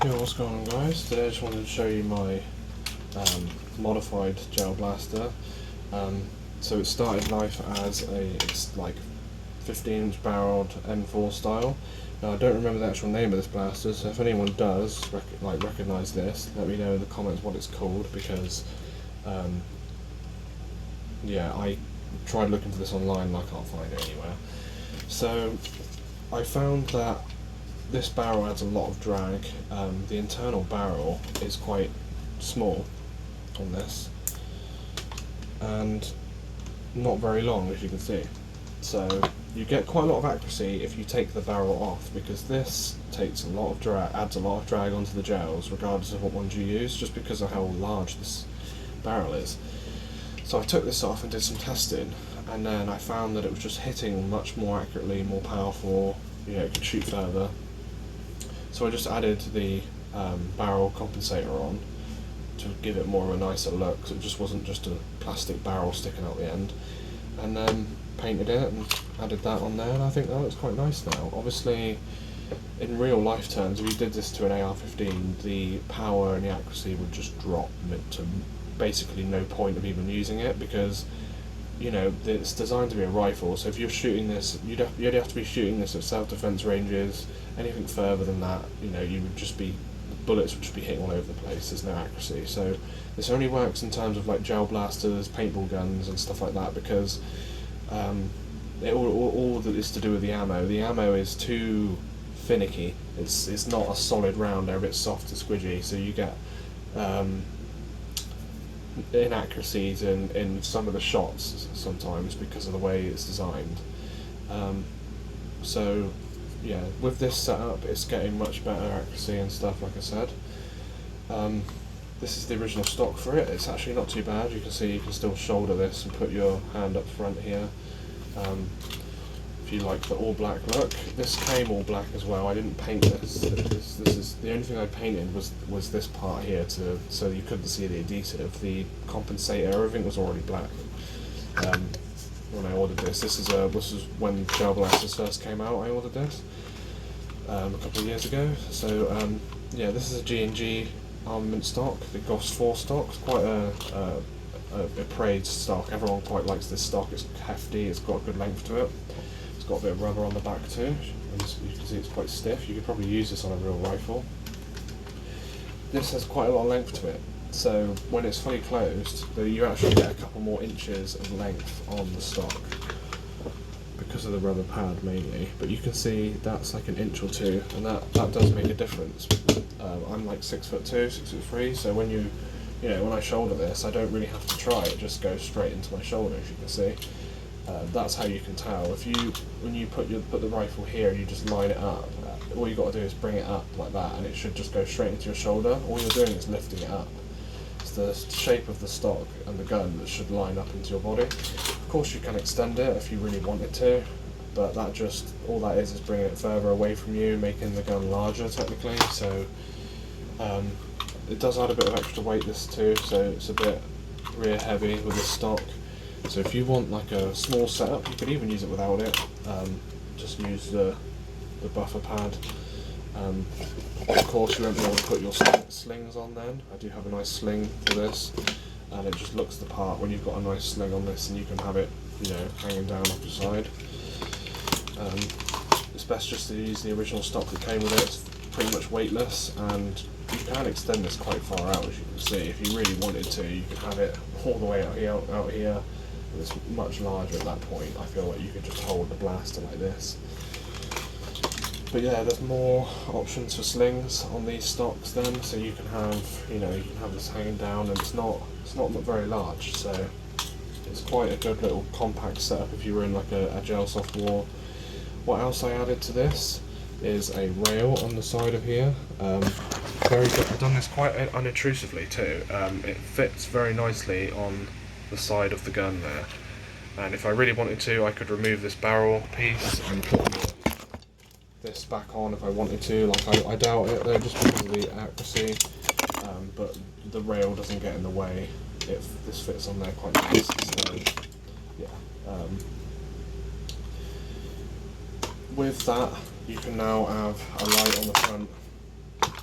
Yo, what's going on, guys? Today I just wanted to show you my modified gel blaster. So it started life as it's like 15-inch barreled M4 style. Now I don't remember the actual name of this blaster, so if anyone does recognise this, let me know in the comments what it's called, because yeah, I tried looking for this online and I can't find it anywhere. So I found that this barrel adds a lot of drag. The internal barrel is quite small on this and not very long, as you can see. So you get quite a lot of accuracy if you take the barrel off, because this takes a lot of drag, adds a lot of drag onto the gels regardless of what ones you use, just because of how large this barrel is. So I took this off and did some testing, and then I found that it was just hitting much more accurately, more powerful, it could shoot further. So I just added the barrel compensator on to give it more of a nicer look, so it just wasn't just a plastic barrel sticking out the end, and then painted it and added that on there, and I think that looks quite nice now. Obviously, in real life terms, if you did this to an AR-15, the power and the accuracy would just drop to basically no point of even using it, because it's designed to be a rifle. So if you're shooting this, you'd have to be shooting this at self-defense ranges. Anything further than that, you would just be, the bullets would just be hitting all over the place. There's no accuracy. So this only works in terms of like gel blasters, paintball guns, and stuff like that, because all that is to do with the ammo. The ammo is too finicky. It's not a solid round. They're a bit soft and squidgy, so you get inaccuracies in some of the shots sometimes because of the way it's designed. So yeah, with this setup it's getting much better accuracy and stuff, like I said. This is the original stock for it. It's actually not too bad. You can see you can still shoulder this and put your hand up front here. If you like the all black look. This came all black as well. I didn't paint this. This is the only thing I painted was this part here, so you couldn't see the adhesive. The compensator, everything was already black. When I ordered this, this is when gel blasters first came out. I ordered this a couple of years ago. So yeah, this is a G&G armament stock, the Gellsoft 4 stock. It's quite a praised stock. Everyone quite likes this stock. It's hefty. It's got a good length to it. It's got a bit of rubber on the back too, and you can see it's quite stiff. You could probably use this on a real rifle. This has quite a lot of length to it, so when it's fully closed, you actually get a couple more inches of length on the stock because of the rubber pad mainly. But you can see that's like an inch or two, and that does make a difference. I'm like 6'2", 6'3", so when when I shoulder this, I don't really have to try. It just goes straight into my shoulder, as you can see. That's how you can tell. When you put the rifle here and you just line it up, all you got to do is bring it up like that, and it should just go straight into your shoulder. All you're doing is lifting it up. It's the shape of the stock and the gun that should line up into your body. Of course, you can extend it if you really wanted to, but all that is bringing it further away from you, making the gun larger technically. So it does add a bit of extra weight, this too. So it's a bit rear heavy with this stock. So if you want like a small setup, you could even use it without it. Just use the buffer pad. Of course, you won't be able to put your slings on then. I do have a nice sling for this, and it just looks the part when you've got a nice sling on this, and you can have it, hanging down off the side. It's best just to use the original stock that came with it. It's pretty much weightless, and you can extend this quite far out, as you can see. If you really wanted to, you could have it all the way out here. It's much larger at that point. I feel like you could just hold the blaster like this. But yeah, there's more options for slings on these stocks then, so you can have this hanging down, and it's not very large, so it's quite a good little compact setup if you were in like a Gellsoft war. What else I added to this is a rail on the side of here. Very good. I've done this quite unintrusively too. It fits very nicely on the side of the gun there, and if I really wanted to, I could remove this barrel piece and put this back on if I wanted to. Like I doubt it though, just because of the accuracy, but the rail doesn't get in the way. This fits on there quite nice. So yeah, with that you can now have a light on the front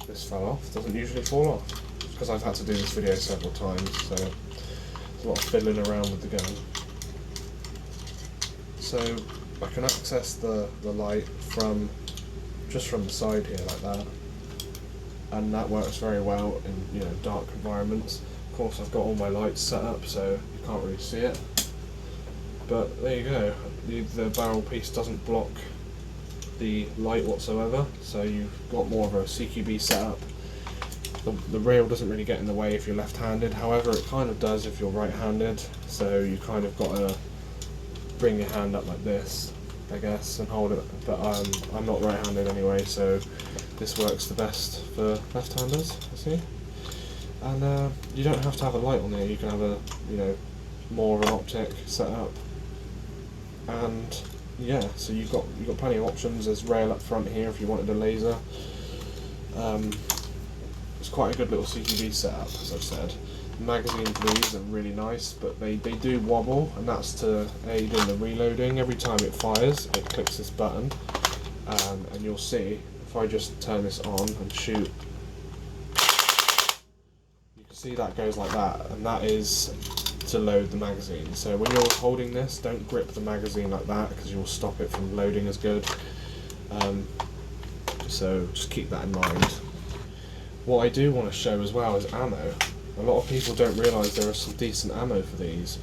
this fell off. It doesn't usually fall off. Because I've had to do this video several times, so there's a lot of fiddling around with the gun. So I can access the light just from the side here like that, and that works very well in dark environments. Of course I've got all my lights set up so you can't really see it, but there you go. The barrel piece doesn't block the light whatsoever, so you've got more of a CQB setup. The rail doesn't really get in the way if you're left-handed, however it kind of does if you're right-handed, so you kind of got to bring your hand up like this, I guess, and hold it, but I'm not right-handed anyway, so this works the best for left-handers, I see. And you don't have to have a light on there, you can have a, more of an optic setup. And yeah, so you've got plenty of options. There's rail up front here if you wanted a laser. It's quite a good little CQB setup, as I've said. The magazine for these are really nice, but they do wobble, and that's to aid in the reloading. Every time it fires, it clicks this button, and you'll see, if I just turn this on and shoot, you can see that goes like that, and that is to load the magazine. So when you're holding this, don't grip the magazine like that, because you'll stop it from loading as good. So just keep that in mind. What I do want to show as well is ammo. A lot of people don't realise there is some decent ammo for these.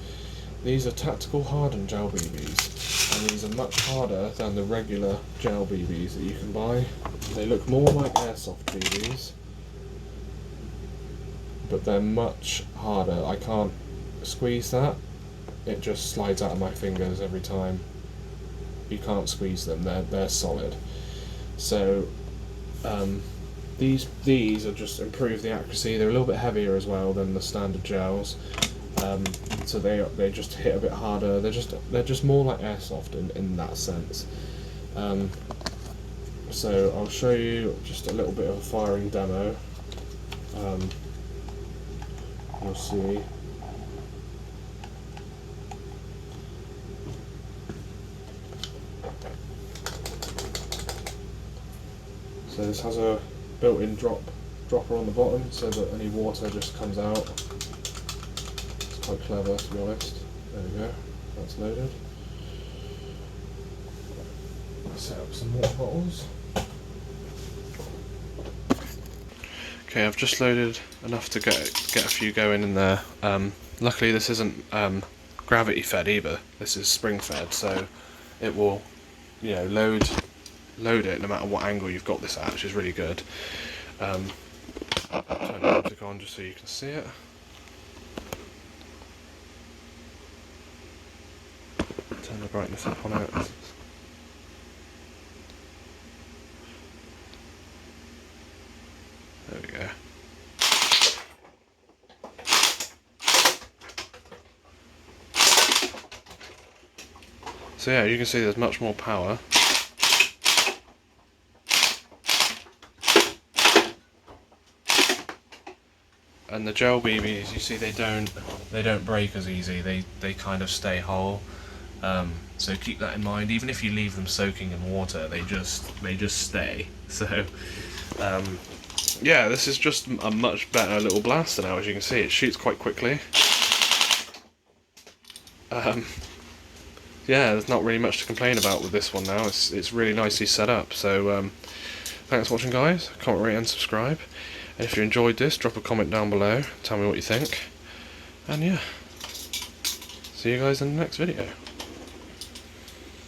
These are tactical hardened gel BBs, and these are much harder than the regular gel BBs that you can buy. They look more like airsoft BBs, but they're much harder. I can't squeeze that, it just slides out of my fingers every time. You can't squeeze them, they're solid. So these are just improve the accuracy. They're a little bit heavier as well than the standard gels, so they just hit a bit harder. They're just more like airsoft in that sense. So I'll show you just a little bit of a firing demo. You'll see. So this has a built-in dropper on the bottom, so that any water just comes out. It's quite clever, to be honest. There we go, that's loaded. Let's set up some water bottles. Okay, I've just loaded enough to get a few going in there. Luckily this isn't gravity fed either, this is spring fed, so it will load it no matter what angle you've got this at, which is really good. Turn the optic on just so you can see it. Turn the brightness up on it. There we go. So yeah, you can see there's much more power. And the gel BBs, you see, they don't break as easy. They kind of stay whole. So keep that in mind. Even if you leave them soaking in water, they just stay. So yeah, this is just a much better little blaster now. As you can see, it shoots quite quickly. Yeah, there's not really much to complain about with this one now. It's really nicely set up. So thanks for watching, guys. Comment, rate and subscribe. And if you enjoyed this, drop a comment down below, tell me what you think, and yeah, see you guys in the next video.